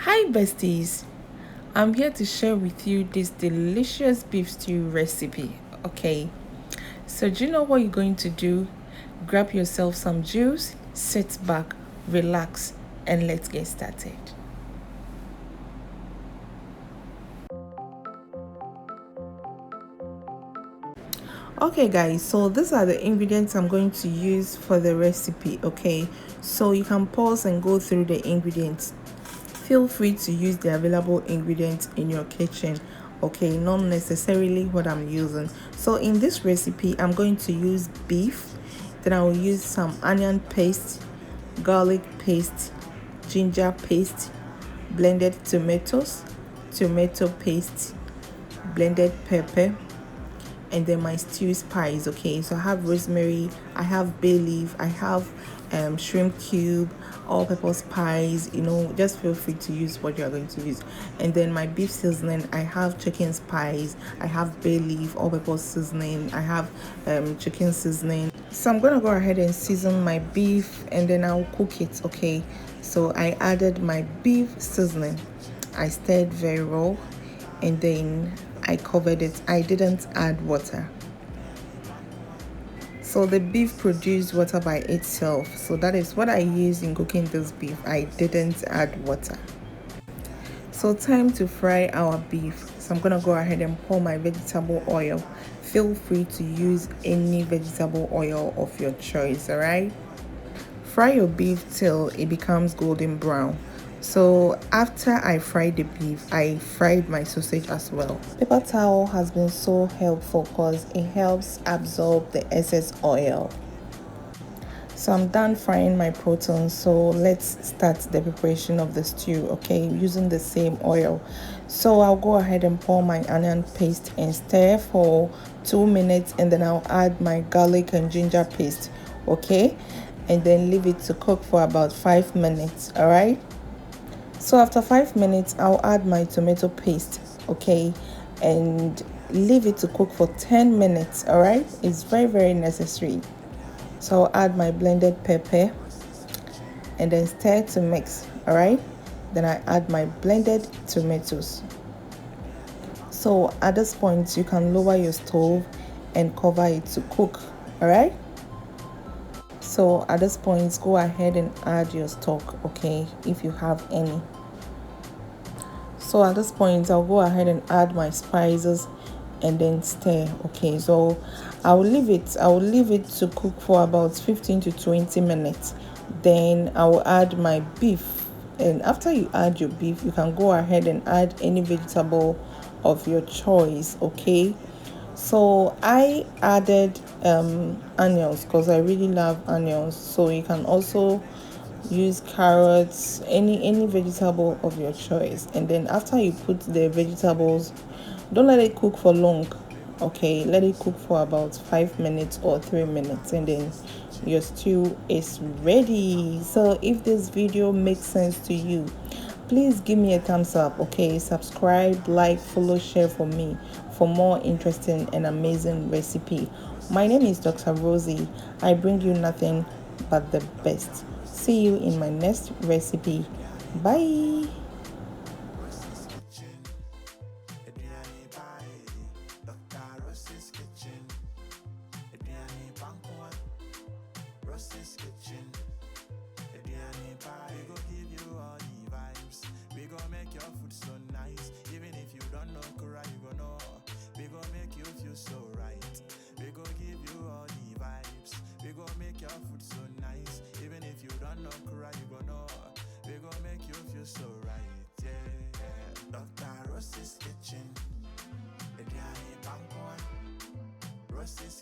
Hi besties, I'm here to share with you this delicious beef stew recipe. Okay, so do you know what you're going to do? Grab yourself some juice, sit back, relax, and let's get started. Okay guys, so these are the ingredients I'm going to use for the recipe. Okay, so you can pause and go through the ingredients. Feel free to use the available ingredients in your kitchen. Okay, not necessarily what I'm using. So in this recipe I'm going to use beef, then I will use some onion paste, garlic paste, ginger paste, blended tomatoes, tomato paste, blended pepper, and then my stew spice. Okay, so I have rosemary, I have bay leaf, I have shrimp cube, all purpose spice. Just feel free to use what you're going to use. And then my beef seasoning, I have chicken spice, I have bay leaf, all purpose seasoning, I have chicken seasoning. So I'm gonna go ahead and season my beef and then I'll cook it. Okay, so I added my beef seasoning, I stirred very well, and then I covered it. I didn't add water. So the beef produced water by itself. So that is what I used in cooking this beef. I didn't add water. So time to fry our beef. So I'm gonna go ahead and pour my vegetable oil. Feel free to use any vegetable oil of your choice, alright? Fry your beef till it becomes golden brown. So after I fried the beef, I fried my sausage as well. Paper towel has been so helpful because it helps absorb the excess oil. So I'm done frying my protein, so let's start the preparation of the stew. Okay, using the same oil. So I'll go ahead and pour my onion paste and stir for 2 minutes, and then I'll add my garlic and ginger paste. Okay, and then leave it to cook for about 5 minutes. All right, so after 5 minutes I'll add my tomato paste. Okay, and leave it to cook for 10 minutes. All right, it's very necessary. So I'll add my blended pepper and then stir to mix. All right, then I add my blended tomatoes. So at this point you can lower your stove and cover it to cook. All right, so at this point go ahead and add your stock, okay, if you have any. So at this point I'll go ahead and add my spices and then stir. Okay, so I'll leave it to cook for about 15 to 20 minutes. Then I will add my beef, and after you add your beef you can go ahead and add any vegetable of your choice. Okay, so I added onions because I really love onions. So you can also use carrots, any vegetable of your choice. And then after you put the vegetables, don't let it cook for long. Okay, let it cook for about 5 minutes or 3 minutes, and then your stew is ready. So if this video makes sense to you, please give me a thumbs up. Okay, subscribe, like, follow, share for me for more interesting and amazing recipe. My name is Dr. Rosie. I bring you nothing but the best. See you in my next recipe. Bye. We go give you all the vibes. We go make your food so nice. Even if you don't know Kura, you go know. We go make you feel so right. We go give you all the vibes. We go make your food so nice. Even if you don't know Kura, you go know. We go make you feel so right. Yeah. Dr. Ross's kitchen. Ross's